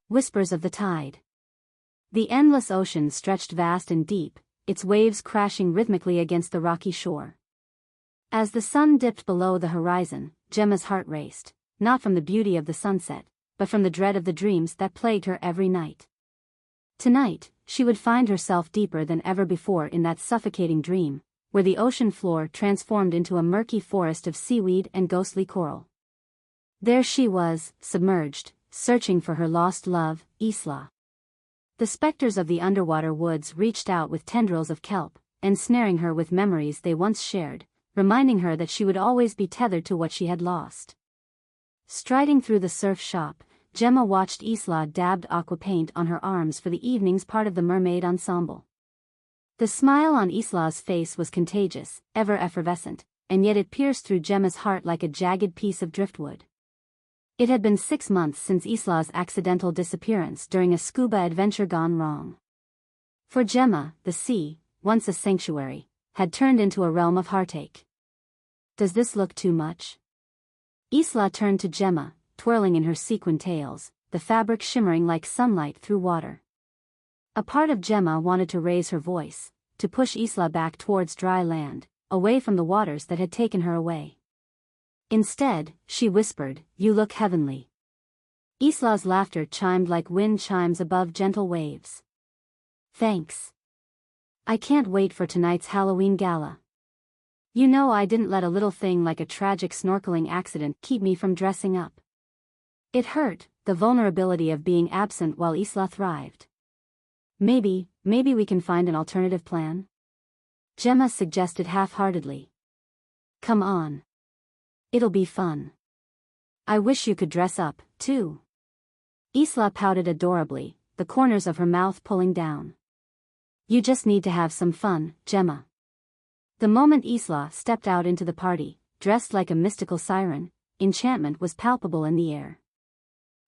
Whispers of the tide. The endless ocean stretched vast and deep, its waves crashing rhythmically against the rocky shore. As the sun dipped below the horizon, Gemma's heart raced, not from the beauty of the sunset, but from the dread of the dreams that plagued her every night. Tonight, she would find herself deeper than ever before in that suffocating dream, where the ocean floor transformed into a murky forest of seaweed and ghostly coral. There she was, submerged, searching for her lost love, Isla. The specters of the underwater woods reached out with tendrils of kelp, ensnaring her with memories they once shared, reminding her that she would always be tethered to what she had lost. Striding through the surf shop, Gemma watched Isla dabbed aqua paint on her arms for the evening's part of the mermaid ensemble. The smile on Isla's face was contagious, ever effervescent, and yet it pierced through Gemma's heart like a jagged piece of driftwood. It had been 6 months since Isla's accidental disappearance during a scuba adventure gone wrong. For Gemma, the sea, once a sanctuary, had turned into a realm of heartache. Does this look too much? Isla turned to Gemma, twirling in her sequin tails, the fabric shimmering like sunlight through water. A part of Gemma wanted to raise her voice, to push Isla back towards dry land, away from the waters that had taken her away. Instead, she whispered, "You look heavenly." Isla's laughter chimed like wind chimes above gentle waves. "Thanks. I can't wait for tonight's Halloween gala. You know I didn't let a little thing like a tragic snorkeling accident keep me from dressing up." It hurt, the vulnerability of being absent while Isla thrived. Maybe we can find an alternative plan?" Gemma suggested half-heartedly. "Come on. It'll be fun. I wish you could dress up, too." Isla pouted adorably, the corners of her mouth pulling down. "You just need to have some fun, Gemma." The moment Isla stepped out into the party, dressed like a mystical siren, enchantment was palpable in the air.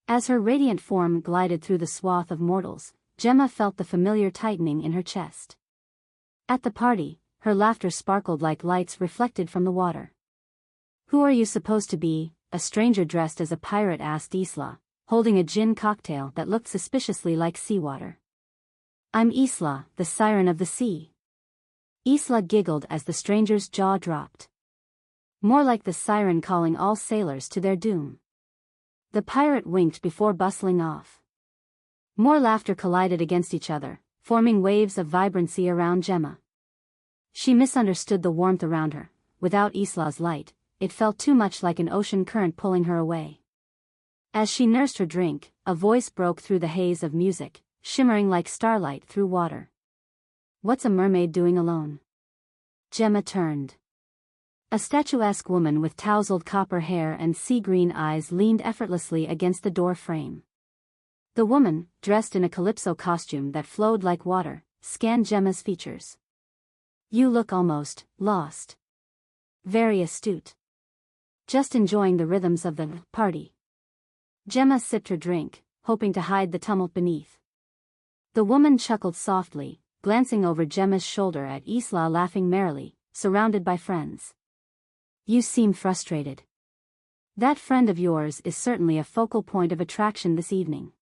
As her radiant form glided through the swath of mortals, Gemma felt the familiar tightening in her chest. At the party, her laughter sparkled like lights reflected from the water. "Who are you supposed to be?" a stranger dressed as a pirate asked Isla, holding a gin cocktail that looked suspiciously like seawater. "I'm Isla, the siren of the sea." Isla giggled as the stranger's jaw dropped. "More like the siren calling all sailors to their doom." The pirate winked before bustling off. More laughter collided against each other, forming waves of vibrancy around Gemma. She misunderstood the warmth around her. Without Isla's light, it felt too much like an ocean current pulling her away. As she nursed her drink, a voice broke through the haze of music, shimmering like starlight through water. "What's a mermaid doing alone?" Gemma turned. A statuesque woman with tousled copper hair and sea-green eyes leaned effortlessly against the door frame. The woman, dressed in a calypso costume that flowed like water, scanned Gemma's features. "You look almost lost." "Very astute." "Just enjoying the rhythms of the party." Gemma sipped her drink, hoping to hide the tumult beneath. The woman chuckled softly, glancing over Gemma's shoulder at Isla laughing merrily, surrounded by friends. "You seem frustrated. That friend of yours is certainly a focal point of attraction this evening."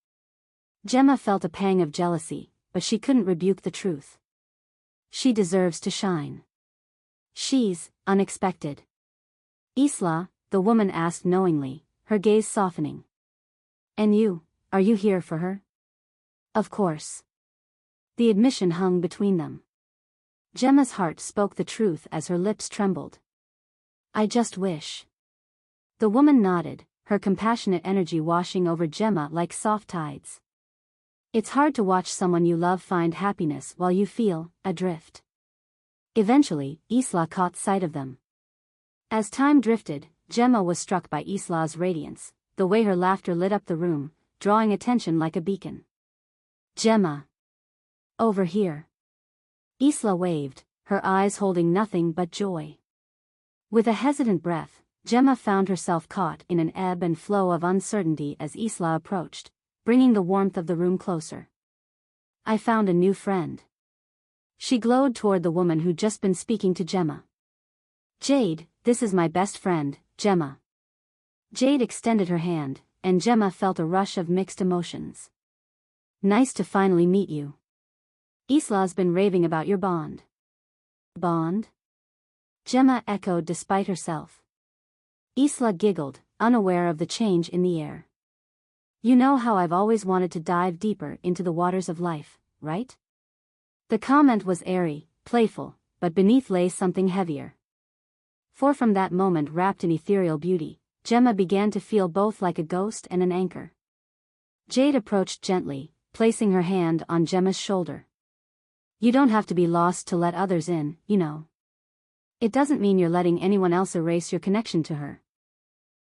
Gemma felt a pang of jealousy, but she couldn't rebuke the truth. "She deserves to shine. She's unexpected." "Isla," the woman asked knowingly, her gaze softening. "And are you here for her?" "Of course." The admission hung between them. Gemma's heart spoke the truth as her lips trembled. "I just wish." The woman nodded, her compassionate energy washing over Gemma like soft tides. It's hard to watch someone you love find happiness while you feel adrift. Eventually, Isla caught sight of them. As time drifted, Gemma was struck by Isla's radiance, the way her laughter lit up the room, drawing attention like a beacon. "Gemma! Over here." Isla waved, her eyes holding nothing but joy. With a hesitant breath, Gemma found herself caught in an ebb and flow of uncertainty as Isla approached, bringing the warmth of the room closer. "I found a new friend." She glowed toward the woman who'd just been speaking to Gemma. "Jade, this is my best friend, Gemma." Jade extended her hand, and Gemma felt a rush of mixed emotions. Nice to finally meet you. Isla's been raving about your bond. Bond? Gemma echoed despite herself. Isla giggled, unaware of the change in the air. You know how I've always wanted to dive deeper into the waters of life, right? The comment was airy, playful, but beneath lay something heavier. For from that moment wrapped in ethereal beauty, Gemma began to feel both like a ghost and an anchor. Jade approached gently, placing her hand on Gemma's shoulder. You don't have to be lost to let others in, you know. It doesn't mean you're letting anyone else erase your connection to her.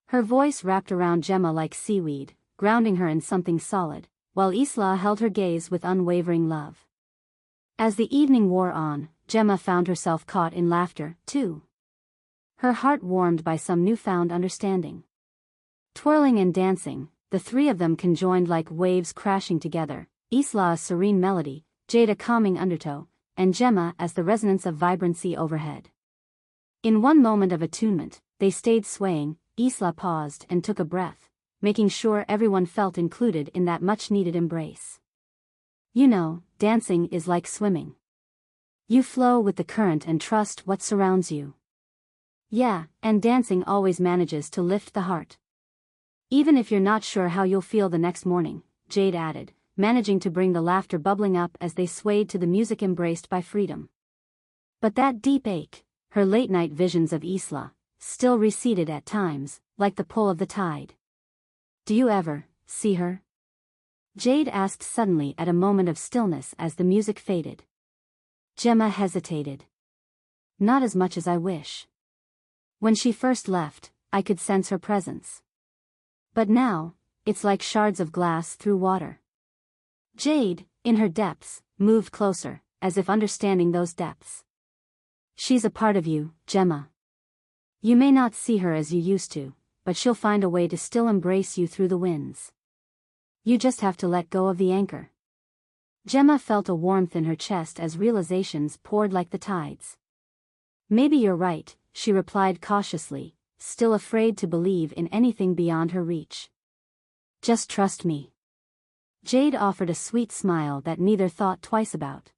Her voice wrapped around Gemma like seaweed, grounding her in something solid, while Isla held her gaze with unwavering love. As the evening wore on, Gemma found herself caught in laughter, too. Her heart warmed by some newfound understanding. Twirling and dancing, the three of them conjoined like waves crashing together, Isla a serene melody, Jade a calming undertow, and Gemma as the resonance of vibrancy overhead. In one moment of attunement, they stayed swaying. Isla paused and took a breath, making sure everyone felt included in that much-needed embrace. You know, dancing is like swimming. You flow with the current and trust what surrounds you. Yeah, and dancing always manages to lift the heart. Even if you're not sure how you'll feel the next morning, Jade added, managing to bring the laughter bubbling up as they swayed to the music embraced by freedom. But that deep ache, her late-night visions of Isla, still receded at times, like the pull of the tide. Do you ever see her? Jade asked suddenly at a moment of stillness as the music faded. Gemma hesitated. Not as much as I wish. When she first left, I could sense her presence. But now, it's like shards of glass through water. Jade, in her depths, moved closer, as if understanding those depths. She's a part of you, Gemma. You may not see her as you used to, but she'll find a way to still embrace you through the winds. You just have to let go of the anchor. Gemma felt a warmth in her chest as realizations poured like the tides. Maybe you're right, she replied cautiously, still afraid to believe in anything beyond her reach. Just trust me. Jade offered a sweet smile that neither thought twice about.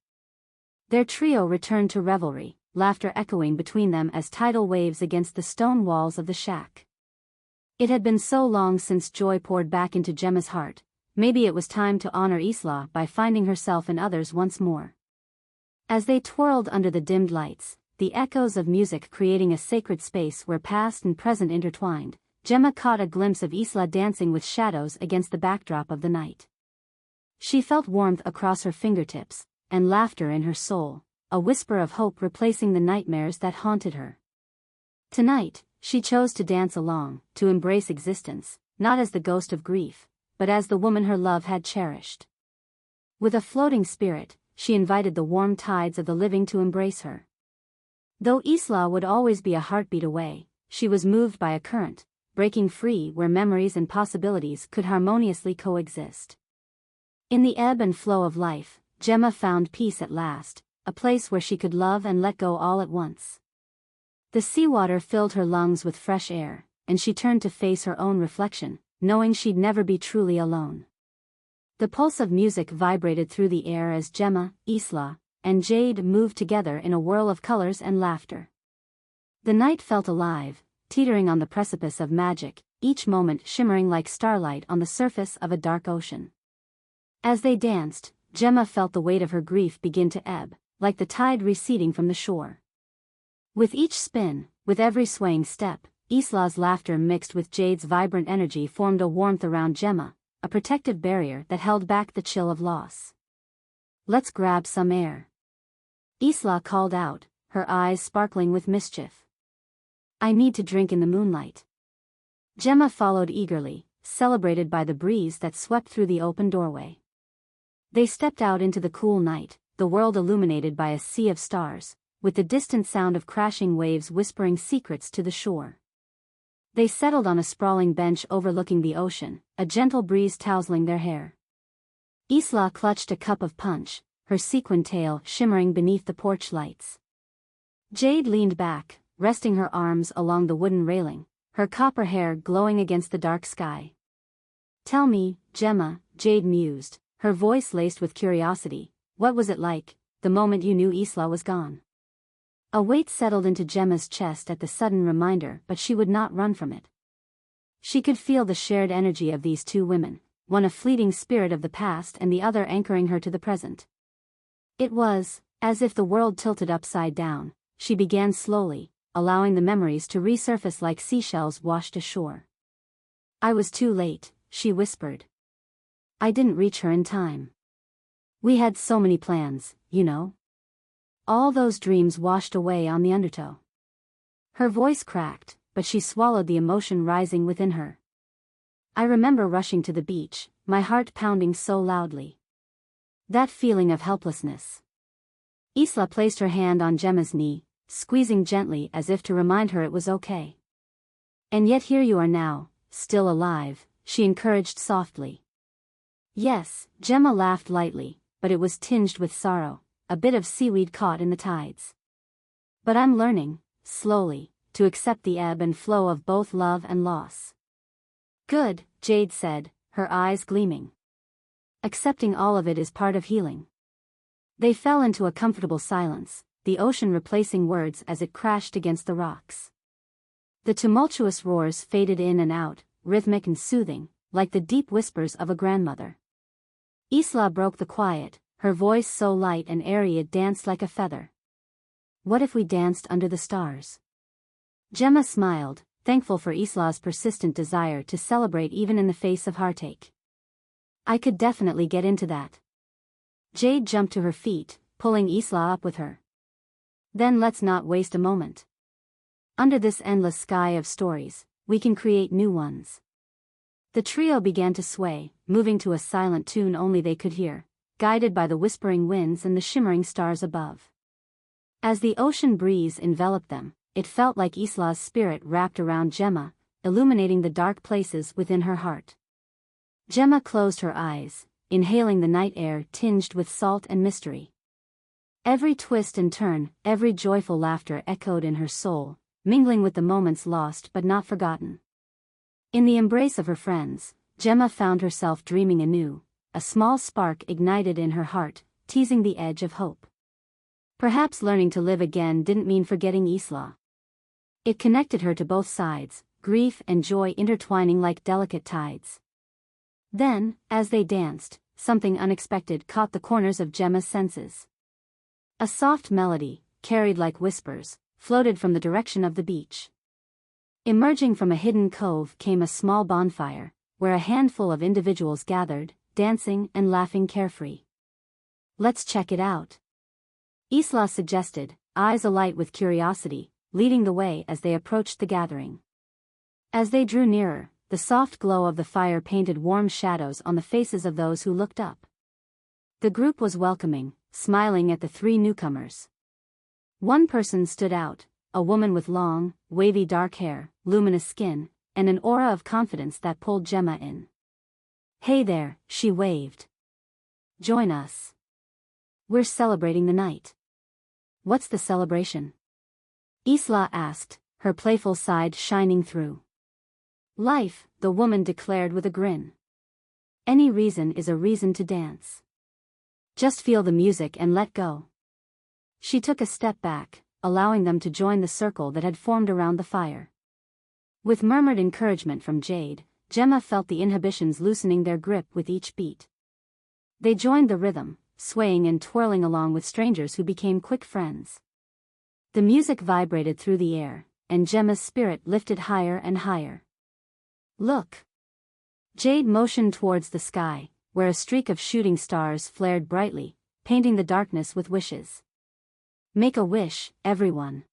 Their trio returned to revelry, laughter echoing between them as tidal waves against the stone walls of the shack. It had been so long since joy poured back into Gemma's heart, maybe it was time to honor Isla by finding herself in others once more. As they twirled under the dimmed lights, the echoes of music creating a sacred space where past and present intertwined, Gemma caught a glimpse of Isla dancing with shadows against the backdrop of the night. She felt warmth across her fingertips, and laughter in her soul, a whisper of hope replacing the nightmares that haunted her. Tonight, she chose to dance along, to embrace existence, not as the ghost of grief, but as the woman her love had cherished. With a floating spirit, she invited the warm tides of the living to embrace her. Though Isla would always be a heartbeat away, she was moved by a current, breaking free where memories and possibilities could harmoniously coexist. In the ebb and flow of life, Gemma found peace at last, a place where she could love and let go all at once. The seawater filled her lungs with fresh air, and she turned to face her own reflection, knowing she'd never be truly alone. The pulse of music vibrated through the air as Gemma, Isla, and Jade moved together in a whirl of colors and laughter. The night felt alive, teetering on the precipice of magic, each moment shimmering like starlight on the surface of a dark ocean. As they danced, Gemma felt the weight of her grief begin to ebb, like the tide receding from the shore. With each spin, with every swaying step, Isla's laughter mixed with Jade's vibrant energy formed a warmth around Gemma, a protective barrier that held back the chill of loss. Let's grab some air. Isla called out, her eyes sparkling with mischief. I need to drink in the moonlight. Gemma followed eagerly, celebrated by the breeze that swept through the open doorway. They stepped out into the cool night, the world illuminated by a sea of stars, with the distant sound of crashing waves whispering secrets to the shore. They settled on a sprawling bench overlooking the ocean, a gentle breeze tousling their hair. Isla clutched a cup of punch, her sequin tail shimmering beneath the porch lights. Jade leaned back, resting her arms along the wooden railing, her copper hair glowing against the dark sky. Tell me, Gemma, Jade mused, her voice laced with curiosity. What was it like, the moment you knew Isla was gone? A weight settled into Gemma's chest at the sudden reminder, but she would not run from it. She could feel the shared energy of these two women, one a fleeting spirit of the past and the other anchoring her to the present. It was as if the world tilted upside down. She began slowly, allowing the memories to resurface like seashells washed ashore. I was too late, she whispered. I didn't reach her in time. We had so many plans, you know. All those dreams washed away on the undertow. Her voice cracked, but she swallowed the emotion rising within her. I remember rushing to the beach, my heart pounding so loudly. That feeling of helplessness. Isla placed her hand on Gemma's knee, squeezing gently as if to remind her it was okay. And yet here you are now, still alive, she encouraged softly. Yes, Gemma laughed lightly, but it was tinged with sorrow, a bit of seaweed caught in the tides. But I'm learning, slowly, to accept the ebb and flow of both love and loss. Good, Jade said, her eyes gleaming. Accepting all of it is part of healing. They fell into a comfortable silence, the ocean replacing words as it crashed against the rocks. The tumultuous roars faded in and out, rhythmic and soothing, like the deep whispers of a grandmother. Isla broke the quiet, her voice so light and airy it danced like a feather. What if we danced under the stars? Gemma smiled, thankful for Isla's persistent desire to celebrate even in the face of heartache. I could definitely get into that. Jade jumped to her feet, pulling Isla up with her. Then let's not waste a moment. Under this endless sky of stories, we can create new ones. The trio began to sway, moving to a silent tune only they could hear, guided by the whispering winds and the shimmering stars above. As the ocean breeze enveloped them, it felt like Isla's spirit wrapped around Gemma, illuminating the dark places within her heart. Gemma closed her eyes, inhaling the night air tinged with salt and mystery. Every twist and turn, every joyful laughter echoed in her soul, mingling with the moments lost but not forgotten. In the embrace of her friends, Gemma found herself dreaming anew, a small spark ignited in her heart, teasing the edge of hope. Perhaps learning to live again didn't mean forgetting Isla. It connected her to both sides, grief and joy intertwining like delicate tides. Then, as they danced, something unexpected caught the corners of Gemma's senses. A soft melody, carried like whispers, floated from the direction of the beach. Emerging from a hidden cove came a small bonfire, where a handful of individuals gathered, dancing and laughing carefree. Let's check it out. Isla suggested, eyes alight with curiosity, leading the way as they approached the gathering. As they drew nearer, the soft glow of the fire painted warm shadows on the faces of those who looked up. The group was welcoming, smiling at the three newcomers. One person stood out, a woman with long, wavy dark hair, luminous skin, and an aura of confidence that pulled Gemma in. Hey there, she waved. Join us. We're celebrating the night. What's the celebration? Isla asked, her playful side shining through. Life, the woman declared with a grin. Any reason is a reason to dance. Just feel the music and let go. She took a step back, allowing them to join the circle that had formed around the fire. With murmured encouragement from Jade, Gemma felt the inhibitions loosening their grip with each beat. They joined the rhythm, swaying and twirling along with strangers who became quick friends. The music vibrated through the air, and Gemma's spirit lifted higher and higher. Look! Jade motioned towards the sky, where a streak of shooting stars flared brightly, painting the darkness with wishes. Make a wish, everyone.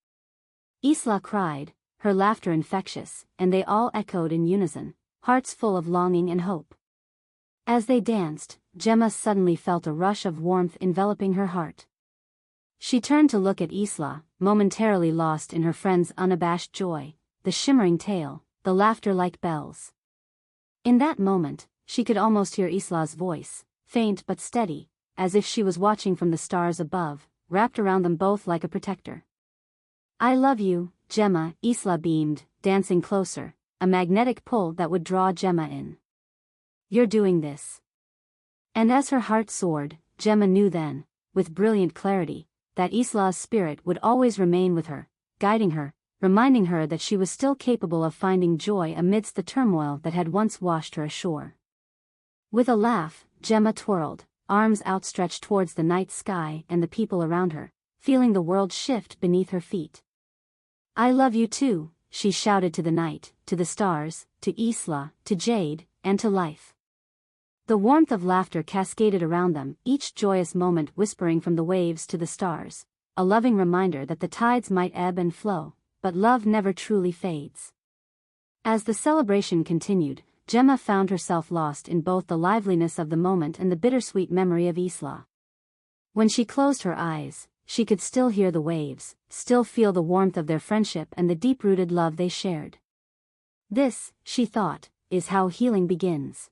Isla cried, her laughter infectious, and they all echoed in unison, hearts full of longing and hope. As they danced, Gemma suddenly felt a rush of warmth enveloping her heart. She turned to look at Isla, momentarily lost in her friend's unabashed joy, the shimmering tail, the laughter like bells. In that moment, she could almost hear Isla's voice, faint but steady, as if she was watching from the stars above, wrapped around them both like a protector. I love you, Gemma, Isla beamed, dancing closer, a magnetic pull that would draw Gemma in. You're doing this. And as her heart soared, Gemma knew then, with brilliant clarity, that Isla's spirit would always remain with her, guiding her, reminding her that she was still capable of finding joy amidst the turmoil that had once washed her ashore. With a laugh, Gemma twirled, arms outstretched towards the night sky and the people around her, feeling the world shift beneath her feet. "I love you too," she shouted to the night, to the stars, to Isla, to Jade, and to life. The warmth of laughter cascaded around them, each joyous moment whispering from the waves to the stars, a loving reminder that the tides might ebb and flow, but love never truly fades. As the celebration continued, Gemma found herself lost in both the liveliness of the moment and the bittersweet memory of Isla. When she closed her eyes, she could still hear the waves, still feel the warmth of their friendship and the deep-rooted love they shared. This, she thought, is how healing begins.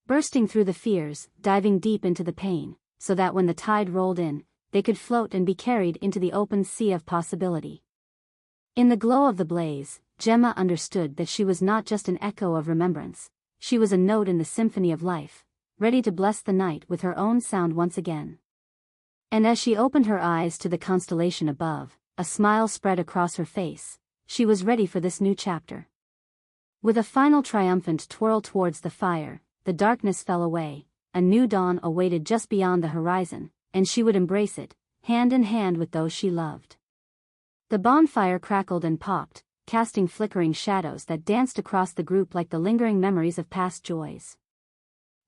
Bursting through the fears, diving deep into the pain, so that when the tide rolled in, they could float and be carried into the open sea of possibility. In the glow of the blaze, Gemma understood that she was not just an echo of remembrance, she was a note in the symphony of life, ready to bless the night with her own sound once again. And as she opened her eyes to the constellation above, a smile spread across her face. She was ready for this new chapter. With a final triumphant twirl towards the fire, the darkness fell away, a new dawn awaited just beyond the horizon, and she would embrace it, hand in hand with those she loved. The bonfire crackled and popped, casting flickering shadows that danced across the group like the lingering memories of past joys.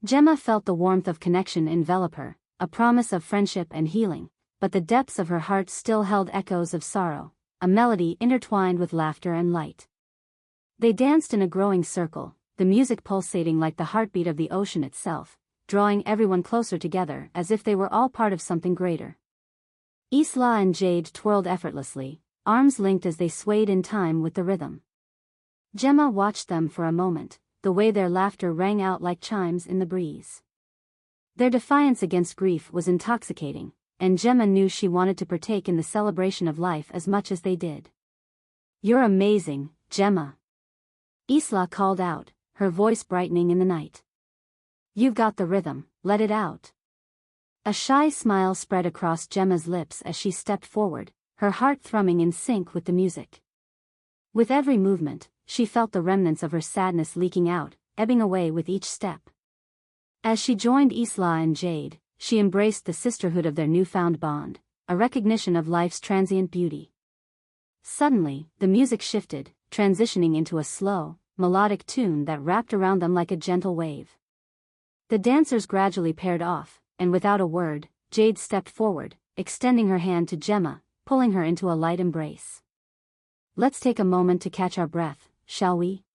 Gemma felt the warmth of connection envelop her, a promise of friendship and healing, but the depths of her heart still held echoes of sorrow, a melody intertwined with laughter and light. They danced in a growing circle, the music pulsating like the heartbeat of the ocean itself, drawing everyone closer together as if they were all part of something greater. Isla and Jade twirled effortlessly, arms linked as they swayed in time with the rhythm. Gemma watched them for a moment, the way their laughter rang out like chimes in the breeze. Their defiance against grief was intoxicating, and Gemma knew she wanted to partake in the celebration of life as much as they did. "You're amazing, Gemma," Isla called out, her voice brightening in the night. "You've got the rhythm, let it out." A shy smile spread across Gemma's lips as she stepped forward, her heart thrumming in sync with the music. With every movement, she felt the remnants of her sadness leaking out, ebbing away with each step. As she joined Isla and Jade, she embraced the sisterhood of their newfound bond, a recognition of life's transient beauty. Suddenly, the music shifted, transitioning into a slow, melodic tune that wrapped around them like a gentle wave. The dancers gradually paired off, and without a word, Jade stepped forward, extending her hand to Gemma, pulling her into a light embrace. "Let's take a moment to catch our breath, shall we?"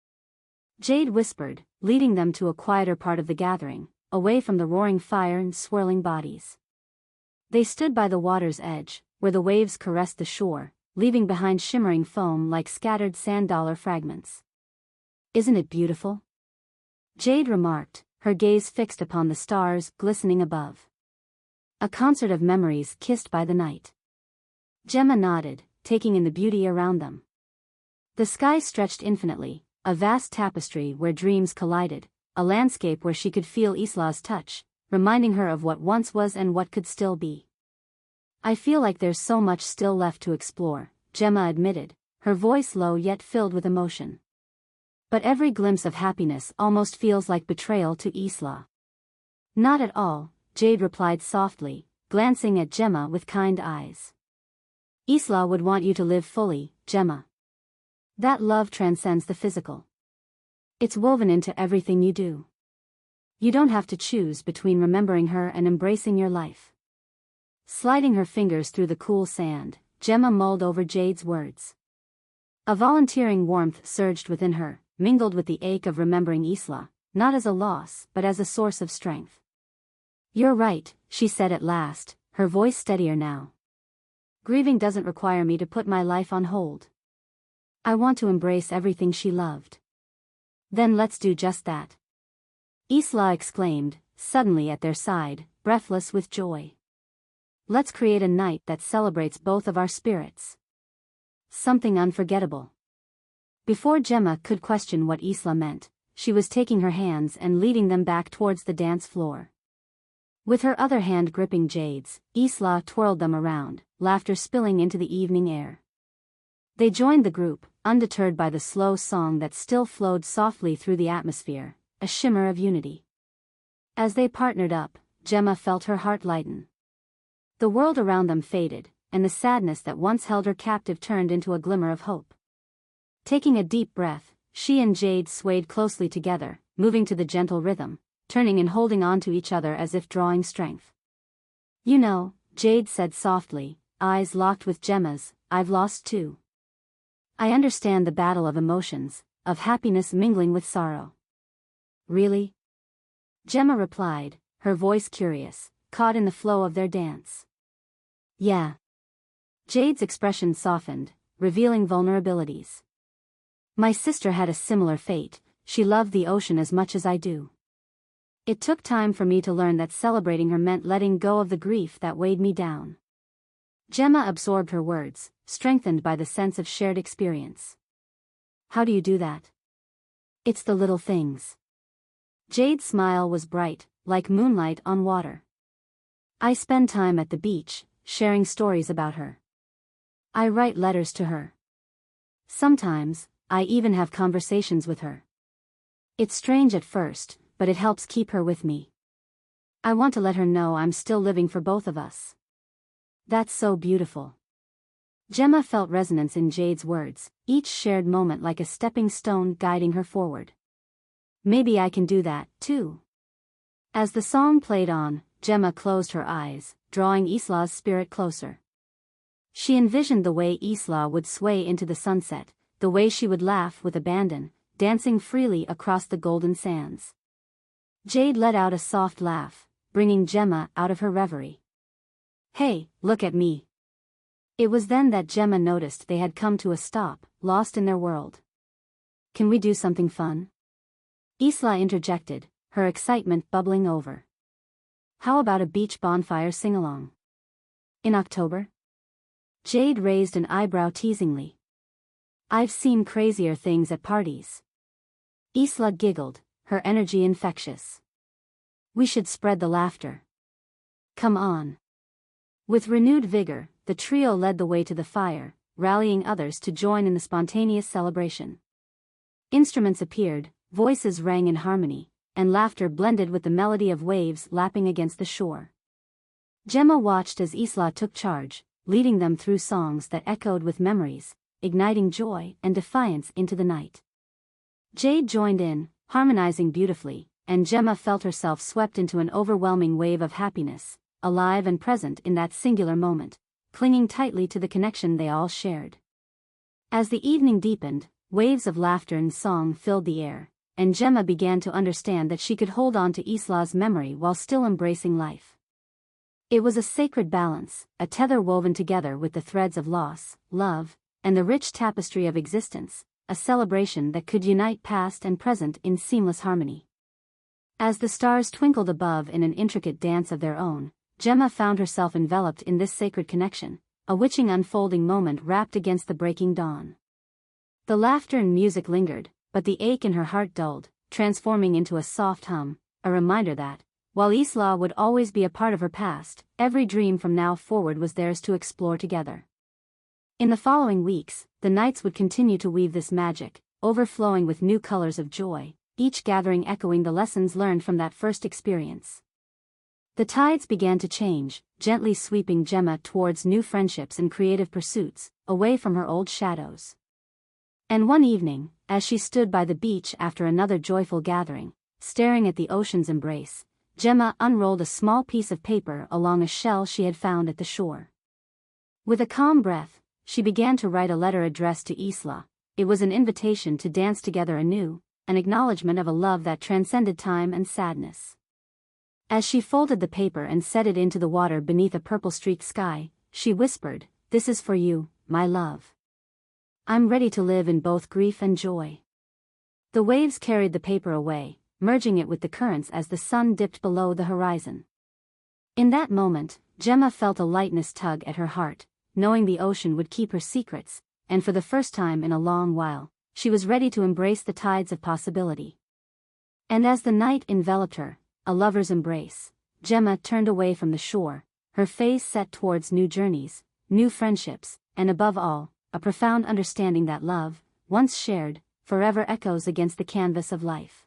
Jade whispered, leading them to a quieter part of the gathering, away from the roaring fire and swirling bodies. They stood by the water's edge, where the waves caressed the shore, leaving behind shimmering foam like scattered sand dollar fragments. "Isn't it beautiful?" Jade remarked, her gaze fixed upon the stars glistening above. "A concert of memories kissed by the night." Gemma nodded, taking in the beauty around them. The sky stretched infinitely, a vast tapestry where dreams collided, a landscape where she could feel Isla's touch, reminding her of what once was and what could still be. "I feel like there's so much still left to explore," Gemma admitted, her voice low yet filled with emotion. "But every glimpse of happiness almost feels like betrayal to Isla." "Not at all," Jade replied softly, glancing at Gemma with kind eyes. "Isla would want you to live fully, Gemma. That love transcends the physical. It's woven into everything you do. You don't have to choose between remembering her and embracing your life." Sliding her fingers through the cool sand, Gemma mulled over Jade's words. A volunteering warmth surged within her, mingled with the ache of remembering Isla, not as a loss but as a source of strength. "You're right," she said at last, her voice steadier now. "Grieving doesn't require me to put my life on hold. I want to embrace everything she loved." "Then let's do just that," Isla exclaimed, suddenly at their side, breathless with joy. "Let's create a night that celebrates both of our spirits. Something unforgettable." Before Gemma could question what Isla meant, she was taking her hands and leading them back towards the dance floor. With her other hand gripping Jade's, Isla twirled them around, laughter spilling into the evening air. They joined the group, undeterred by the slow song that still flowed softly through the atmosphere, a shimmer of unity. As they partnered up, Gemma felt her heart lighten. The world around them faded, and the sadness that once held her captive turned into a glimmer of hope. Taking a deep breath, she and Jade swayed closely together, moving to the gentle rhythm, turning and holding on to each other as if drawing strength. "You know," Jade said softly, eyes locked with Gemma's, "I've lost too. I understand the battle of emotions, of happiness mingling with sorrow." "Really?" Gemma replied, her voice curious, caught in the flow of their dance. "Yeah." Jade's expression softened, revealing vulnerabilities. "My sister had a similar fate, she loved the ocean as much as I do. It took time for me to learn that celebrating her meant letting go of the grief that weighed me down." Gemma absorbed her words, strengthened by the sense of shared experience. "How do you do that?" "It's the little things." Jade's smile was bright, like moonlight on water. "I spend time at the beach, sharing stories about her. I write letters to her. Sometimes, I even have conversations with her. It's strange at first, but it helps keep her with me. I want to let her know I'm still living for both of us." "That's so beautiful." Gemma felt resonance in Jade's words, each shared moment like a stepping stone guiding her forward. "Maybe I can do that, too." As the song played on, Gemma closed her eyes, drawing Isla's spirit closer. She envisioned the way Isla would sway into the sunset, the way she would laugh with abandon, dancing freely across the golden sands. Jade let out a soft laugh, bringing Gemma out of her reverie. "Hey, look at me." It was then that Gemma noticed they had come to a stop, lost in their world. "Can we do something fun?" Isla interjected, her excitement bubbling over. "How about a beach bonfire sing-along? In October?" Jade raised an eyebrow teasingly. "I've seen crazier things at parties." Isla giggled, her energy infectious. "We should spread the laughter. Come on." With renewed vigor, the trio led the way to the fire, rallying others to join in the spontaneous celebration. Instruments appeared, voices rang in harmony, and laughter blended with the melody of waves lapping against the shore. Gemma watched as Isla took charge, leading them through songs that echoed with memories, igniting joy and defiance into the night. Jade joined in, harmonizing beautifully, and Gemma felt herself swept into an overwhelming wave of happiness, alive and present in that singular moment, clinging tightly to the connection they all shared. As the evening deepened, waves of laughter and song filled the air, and Gemma began to understand that she could hold on to Isla's memory while still embracing life. It was a sacred balance, a tether woven together with the threads of loss, love, and the rich tapestry of existence, a celebration that could unite past and present in seamless harmony. As the stars twinkled above in an intricate dance of their own, Gemma found herself enveloped in this sacred connection, a witching unfolding moment wrapped against the breaking dawn. The laughter and music lingered, but the ache in her heart dulled, transforming into a soft hum, a reminder that, while Isla would always be a part of her past, every dream from now forward was theirs to explore together. In the following weeks, the nights would continue to weave this magic, overflowing with new colors of joy, each gathering echoing the lessons learned from that first experience. The tides began to change, gently sweeping Gemma towards new friendships and creative pursuits, away from her old shadows. And one evening, as she stood by the beach after another joyful gathering, staring at the ocean's embrace, Gemma unrolled a small piece of paper along a shell she had found at the shore. With a calm breath, she began to write a letter addressed to Isla. It was an invitation to dance together anew, an acknowledgement of a love that transcended time and sadness. As she folded the paper and set it into the water beneath a purple-streaked sky, she whispered, "This is for you, my love. I'm ready to live in both grief and joy." The waves carried the paper away, merging it with the currents as the sun dipped below the horizon. In that moment, Gemma felt a lightness tug at her heart, knowing the ocean would keep her secrets, and for the first time in a long while, she was ready to embrace the tides of possibility. And as the night enveloped her, a lover's embrace, Gemma turned away from the shore, her face set towards new journeys, new friendships, and above all, a profound understanding that love, once shared, forever echoes against the canvas of life.